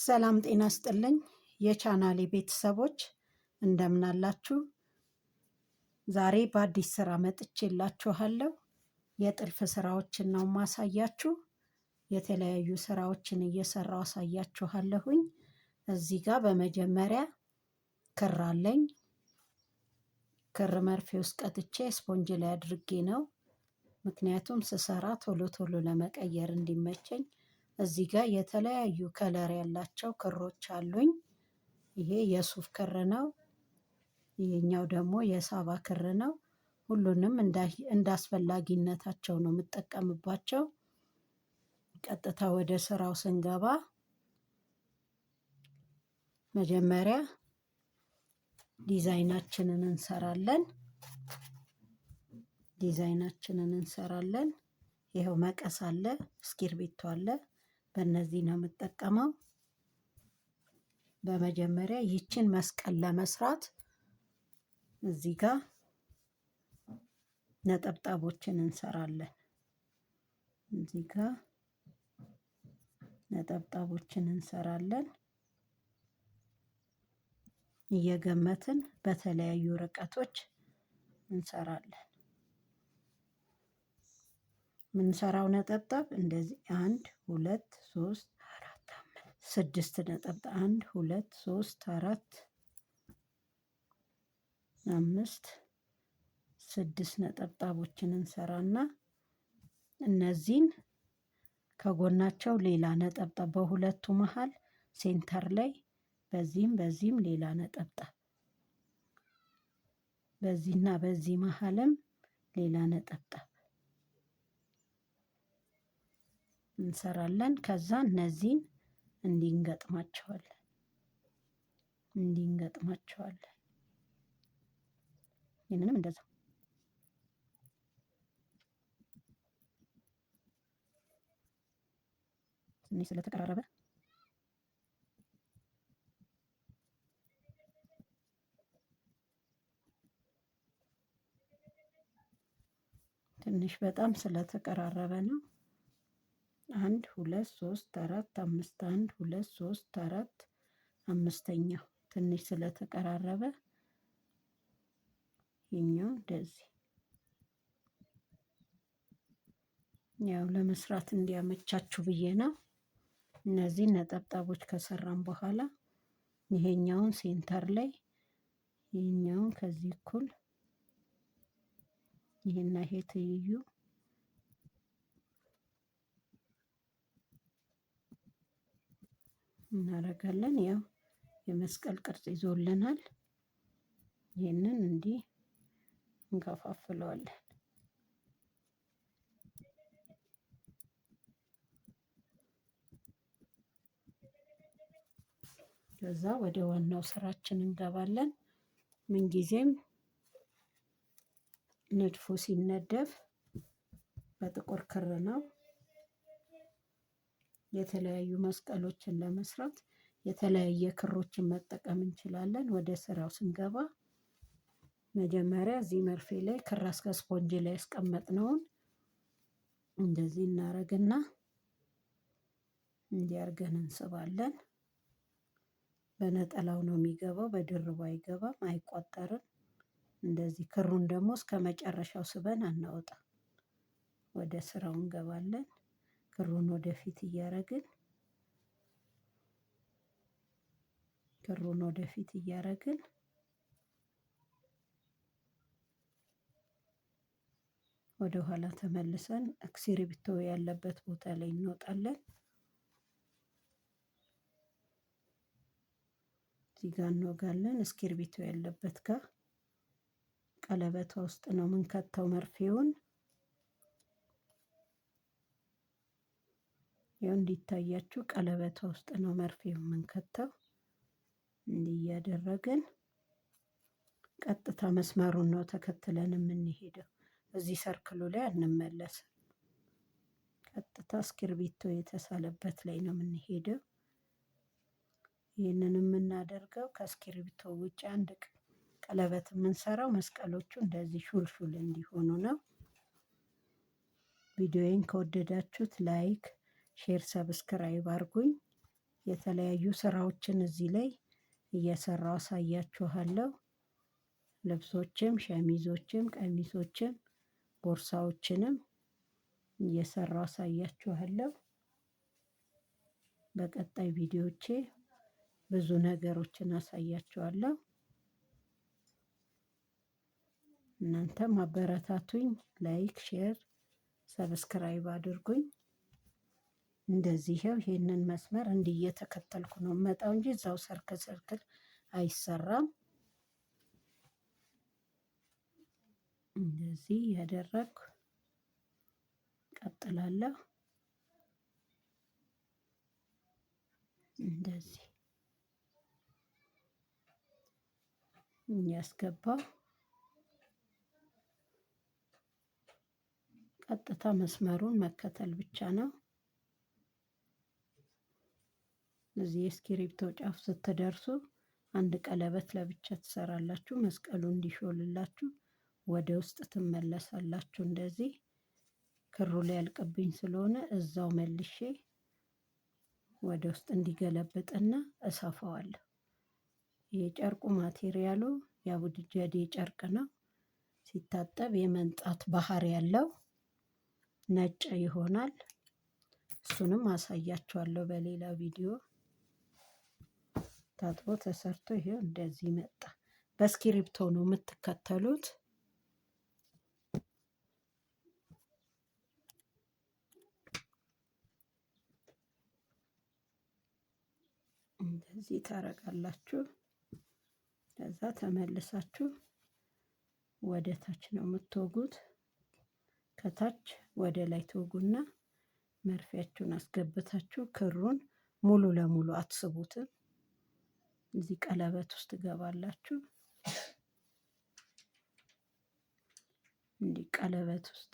ሰላም ጤና ስጥልኝ የቻናሌ ቤተሰቦች እንደምን አላችሁ? ዛሬ በአዲስ ስራ መጥቼላችኋለሁ። የጥልፍ ስራዎችን ነው ማሳያችሁ። የተለያዩ ስራዎችን እየሰራሁ አሳያችኋለሁኝ። እዚህ ጋር በመጀመሪያ ክር አለኝ። ክር መርፌ ውስጥ ቀጥቼ ስፖንጅ ላይ አድርጌ ነው። ምክንያቱም ስሰራ ቶሎ ቶሎ ለመቀየር እንዲመቸኝ። እዚህ ጋር የተለያዩ ከለር ያላቸው ክሮች አሉኝ። ይሄ የሱፍ ክር ነው። ይሄኛው ደግሞ የሳባ ክር ነው። ሁሉንም እንዳስፈላጊነታቸው ነው የምጠቀምባቸው። ቀጥታ ወደ ስራው ስንገባ መጀመሪያ ዲዛይናችንን እንሰራለን። ይኸው መቀስ አለ፣ እስክርቢቶ አለ። በእነዚህ ነው የምጠቀመው። በመጀመሪያ ይችን መስቀል ለመስራት እዚህ ጋር ነጠብጣቦችን እንሰራለን። እዚህ ጋር ነጠብጣቦችን እንሰራለን እየገመትን በተለያዩ ርቀቶች እንሰራለን። ምንሰራው ነጠብጣብ እንደዚህ 1 2 3 4 5 6 ነጠብጣብ 1 2 3 4 5 6 ነጠብጣቦችን እንሰራና እነዚህን ከጎናቸው ሌላ ነጠብጣብ በሁለቱ መሃል ሴንተር ላይ በዚህም ሌላ ነጠብጣብ በዚህና በዚህ መሃልም ሌላ ነጠብጣብ እንሰራለን። ከዛ እነዚህን እንዲህ እንገጥማቸዋለን። ይህንንም እንደዛው ትንሽ ስለተቀራረበ ትንሽ በጣም ስለተቀራረበ ነው። 1 2 3 4 5 1 2 3 4 አምስተኛው ትንሽ ስለተቀራረበ ይሄኛው እንደዚህ ያው ለመስራት እንዲያመቻችሁ ብዬ ነው። እነዚህ ነጠብጣቦች ከሰራን በኋላ ይሄኛውን ሴንተር ላይ ይሄኛውን ከዚህ እኩል ይሄና ይሄ ትይዩ እናደርጋለን። ያው የመስቀል ቅርጽ ይዞልናል። ይሄንን እንዲህ እንከፋፍለዋለን። ከዛ ወደ ዋናው ስራችን እንገባለን። ምንጊዜም ንድፉ ሲነደፍ በጥቁር ክር ነው። የተለያዩ መስቀሎችን ለመስራት የተለያየ ክሮችን መጠቀም እንችላለን። ወደ ስራው ስንገባ መጀመሪያ እዚህ መርፌ ላይ ክር ስፖንጅ ላይ ያስቀመጥነውን እንደዚህ እናደርግና እንዲህ አድርገን እንስባለን። በነጠላው ነው የሚገባው፣ በድርቡ አይገባም፣ አይቋጠርም። እንደዚህ ክሩን ደግሞ እስከ መጨረሻው ስበን አናወጣ። ወደ ስራው እንገባለን። ክሩን ወደፊት እያረግን ወደ ኋላ ተመልሰን እስክርቢቶ ያለበት ቦታ ላይ እንወጣለን። እዚህ ጋር እንወጋለን። እስክርቢቶ ያለበት ጋር ቀለበቷ ውስጥ ነው የምንከተው መርፌውን። ያው እንዲታያችሁ ቀለበቷ ውስጥ ነው መርፌውን የምንከተው። እንዲህ እያደረግን ቀጥታ መስመሩን ነው ተከትለን የምንሄደው። እዚህ ሰርክሉ ላይ አንመለስም። ቀጥታ እስክርቢቶ የተሳለበት ላይ ነው የምንሄደው። ይህንን የምናደርገው ከእስክርቢቶ ውጭ አንድ ቀለበት የምንሰራው መስቀሎቹ እንደዚህ ሹልሹል እንዲሆኑ ነው። ቪዲዮዬን ከወደዳችሁት ላይክ፣ ሼር፣ ሰብስክራይብ አድርጉኝ። የተለያዩ ስራዎችን እዚህ ላይ እየሰራው አሳያችኋለሁ። ልብሶችም፣ ሸሚዞችም፣ ቀሚሶችም፣ ቦርሳዎችንም እየሰራው አሳያችኋለሁ። በቀጣይ ቪዲዮዎቼ ብዙ ነገሮችን አሳያችኋለሁ። እናንተም አበረታቱኝ። ላይክ፣ ሼር፣ ሰብስክራይብ አድርጉኝ። እንደዚህው ይሄንን መስመር እንዲህ እየተከተልኩ ነው የምመጣው እንጂ እዛው ሰርክል ሰርክል አይሰራም። እንደዚህ ያደረግኩ ቀጥላለሁ። እንደዚህ እያስገባው ቀጥታ መስመሩን መከተል ብቻ ነው። እዚህ የእስክሪብቶ ጫፍ ስትደርሱ አንድ ቀለበት ለብቻ ትሰራላችሁ። መስቀሉ እንዲሾልላችሁ ወደ ውስጥ ትመለሳላችሁ። እንደዚህ ክሩ ላይ ያልቅብኝ ስለሆነ እዛው መልሼ ወደ ውስጥ እንዲገለብጥና እሰፋዋለሁ። የጨርቁ ማቴሪያሉ የአቡጀዴ ጨርቅ ነው። ሲታጠብ የመንጣት ባህሪ ያለው ነጭ ይሆናል። እሱንም አሳያችኋለሁ በሌላ ቪዲዮ። ታጥቦ ተሰርቶ ይሄው እንደዚህ መጣ። በእስክሪብቶ ነው የምትከተሉት። እንደዚህ ታረጋላችሁ። ከዛ ተመልሳችሁ ወደ ታች ነው የምትወጉት። ከታች ወደ ላይ ትወጉና መርፊያችሁን አስገብታችሁ ክሩን ሙሉ ለሙሉ አትስቡትም። እዚህ ቀለበት ውስጥ ትገባላችሁ። እንዲህ ቀለበት ውስጥ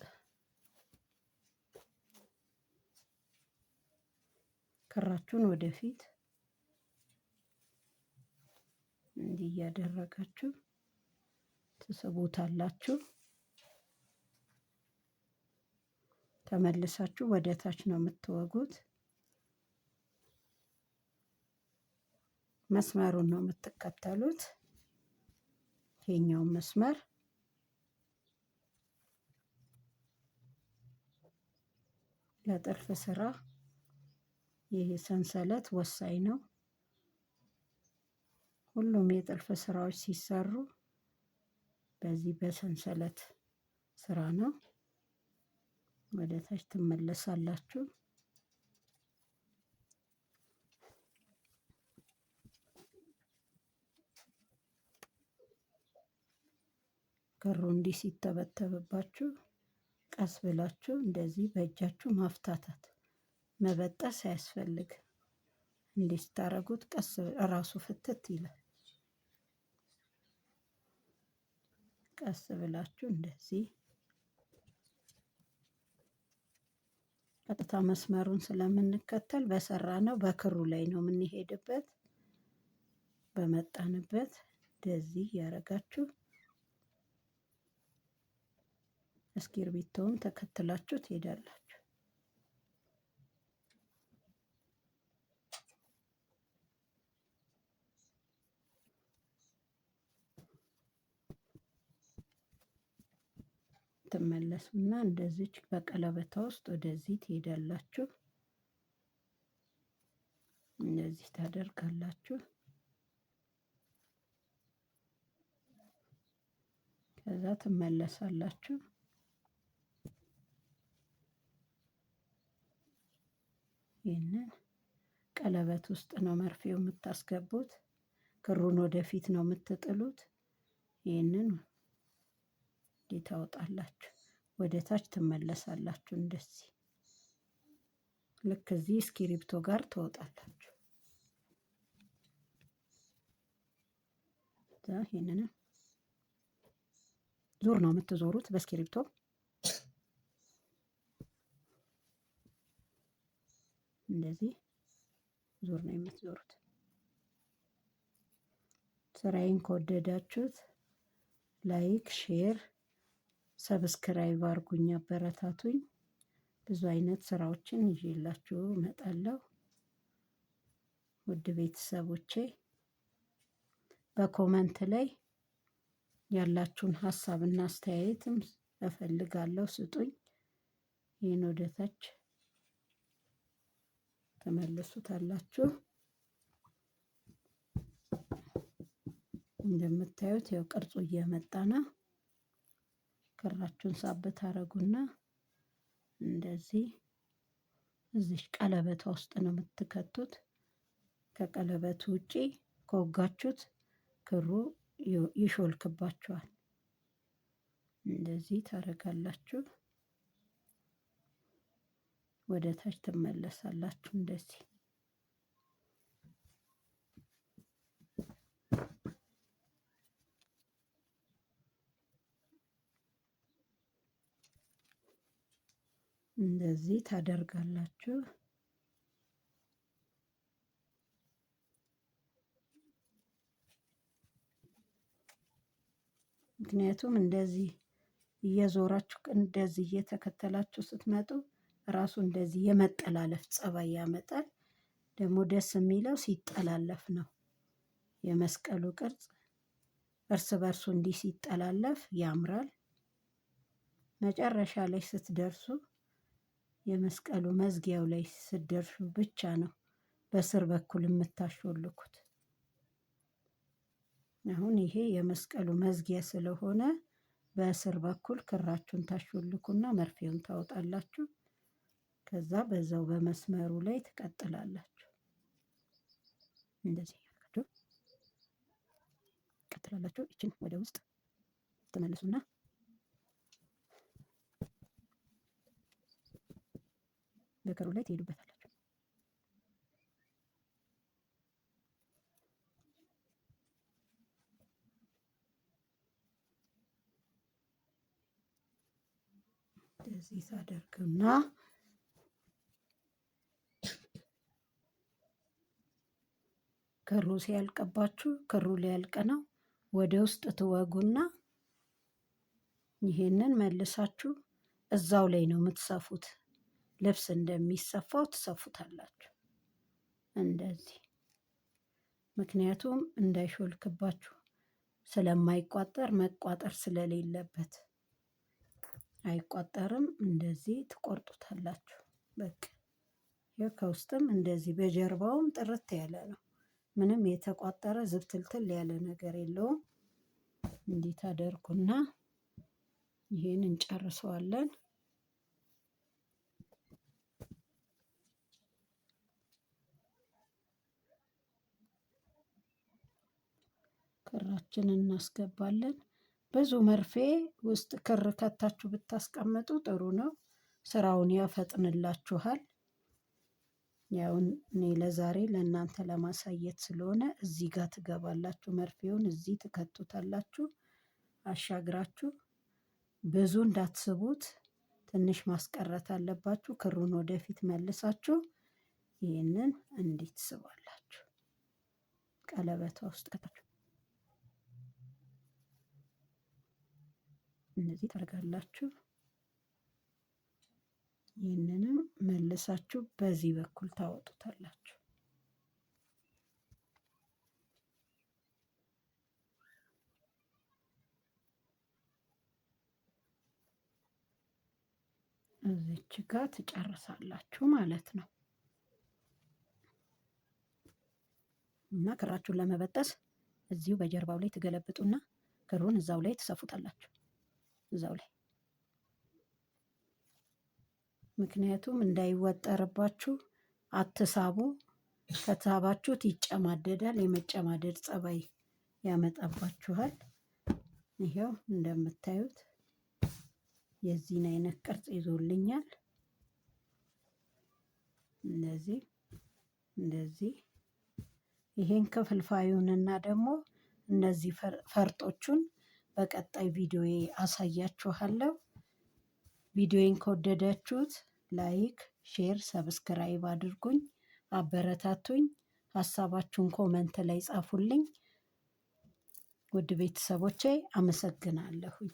ክራችሁን ወደፊት እንዲህ እያደረጋችሁ ትስቡታላችሁ። ተመልሳችሁ ወደ ታች ነው የምትወጉት። መስመሩን ነው የምትከተሉት። ይሄኛውን መስመር ለጥልፍ ስራ ይሄ ሰንሰለት ወሳኝ ነው። ሁሉም የጥልፍ ስራዎች ሲሰሩ በዚህ በሰንሰለት ስራ ነው። ወደ ታች ትመለሳላችሁ። ክሩ እንዲህ ሲተበተብባችሁ ቀስ ብላችሁ እንደዚህ በእጃችሁ ማፍታታት፣ መበጠስ አያስፈልግም። እንዲህ ስታረጉት ቀስ እራሱ ፍትት ይላል። ቀስ ብላችሁ እንደዚህ ቀጥታ መስመሩን ስለምንከተል በሰራ ነው በክሩ ላይ ነው የምንሄድበት። በመጣንበት እንደዚህ ያረጋችሁ እስክሪብቶውን ተከትላችሁ ትሄዳላችሁ። ትመለሱና እንደዚች በቀለበታ ውስጥ ወደዚህ ትሄዳላችሁ። እንደዚህ ታደርጋላችሁ። ከዛ ትመለሳላችሁ። ይህንን ቀለበት ውስጥ ነው መርፌው የምታስገቡት። ክሩን ወደፊት ነው የምትጥሉት። ይህንን እንዲህ ታወጣላችሁ። ወደ ታች ትመለሳላችሁ። እንደዚህ ልክ እዚህ እስክሪብቶ ጋር ትወጣላችሁ። ይህንን ዙር ነው የምትዞሩት በእስክሪብቶ። እንደዚህ ዙር ነው የምትዞሩት። ስራዬን ከወደዳችሁት ላይክ፣ ሼር፣ ሰብስክራይብ አርጉኝ፣ አበረታቱኝ። ብዙ አይነት ስራዎችን ይዤላችሁ እመጣለሁ። ውድ ቤተሰቦቼ በኮመንት ላይ ያላችሁን ሀሳብና አስተያየትም እፈልጋለሁ፣ ስጡኝ። ይህን ወደታች ተመልሱታላችሁ። እንደምታዩት ያው ቅርጹ እየመጣ ነው። ክራችሁን ሳብ ታረጉና እንደዚህ እዚህ ቀለበቷ ውስጥ ነው የምትከቱት። ከቀለበቱ ውጪ ከወጋችሁት ክሩ ይሾልክባችኋል። እንደዚህ ታረጋላችሁ። ወደ ታች ትመለሳላችሁ እንደዚህ። እንደዚህ ታደርጋላችሁ። ምክንያቱም እንደዚህ እየዞራችሁ እንደዚህ እየተከተላችሁ ስትመጡ ራሱ እንደዚህ የመጠላለፍ ጸባይ ያመጣል። ደግሞ ደስ የሚለው ሲጠላለፍ ነው። የመስቀሉ ቅርጽ እርስ በርሱ እንዲህ ሲጠላለፍ ያምራል። መጨረሻ ላይ ስትደርሱ የመስቀሉ መዝጊያው ላይ ስትደርሱ ብቻ ነው በስር በኩል የምታሾልኩት። አሁን ይሄ የመስቀሉ መዝጊያ ስለሆነ በስር በኩል ክራችሁን ታሾልኩና መርፌውን ታወጣላችሁ። ከዛ በዛው በመስመሩ ላይ ትቀጥላላችሁ። እንደዚህ ያደርጋችሁ ትቀጥላላችሁ። እችን ወደ ውስጥ ተመልሱና በክሩ ላይ ትሄዱበታላችሁ። እንደዚህ ሳደርግና ክሩ ሲያልቅባችሁ ክሩ ሊያልቅ ነው። ወደ ውስጥ ትወጉና ይሄንን መልሳችሁ እዛው ላይ ነው የምትሰፉት። ልብስ እንደሚሰፋው ትሰፉታላችሁ እንደዚህ። ምክንያቱም እንዳይሾልክባችሁ ስለማይቋጠር መቋጠር ስለሌለበት አይቋጠርም። እንደዚህ ትቆርጡታላችሁ። በቃ ይኸው ከውስጥም እንደዚህ በጀርባውም ጥርት ያለ ነው። ምንም የተቋጠረ ዝብትልትል ያለ ነገር የለውም። እንዲህ ታደርጉና ይሄን እንጨርሰዋለን። ክራችንን እናስገባለን። ብዙ መርፌ ውስጥ ክር ከታችሁ ብታስቀምጡ ጥሩ ነው። ስራውን ያፈጥንላችኋል። ያው እኔ ለዛሬ ለእናንተ ለማሳየት ስለሆነ እዚህ ጋር ትገባላችሁ። መርፌውን እዚህ ትከቱታላችሁ። አሻግራችሁ ብዙ እንዳትስቡት፣ ትንሽ ማስቀረት አለባችሁ። ክሩን ወደፊት መልሳችሁ ይህንን እንዲህ ትስባላችሁ። ቀለበቷ ውስጥ ከታችሁ እነዚህ ታደርጋላችሁ። ይህንንም መልሳችሁ በዚህ በኩል ታወጡታላችሁ። እዚች ጋር ትጨርሳላችሁ ማለት ነው። እና ክራችሁን ለመበጠስ እዚሁ በጀርባው ላይ ትገለብጡና ክሩን እዛው ላይ ትሰፉታላችሁ። እዛው ላይ ምክንያቱም እንዳይወጠርባችሁ አትሳቡ። ከሳባችሁት ይጨማደዳል። የመጨማደድ ጸባይ ያመጣባችኋል። ይሄው እንደምታዩት የዚህን አይነት ቅርጽ ይዞልኛል። እንደዚህ እንደዚህ ይሄን ክፍልፋዩንና ደግሞ እነዚህ ፈርጦቹን በቀጣይ ቪዲዮዬ አሳያችኋለሁ። ቪዲዮዬን ከወደዳችሁት ላይክ፣ ሼር፣ ሰብስክራይብ አድርጉኝ፣ አበረታቱኝ። ሀሳባችሁን ኮመንት ላይ ጻፉልኝ። ውድ ቤተሰቦቼ አመሰግናለሁኝ።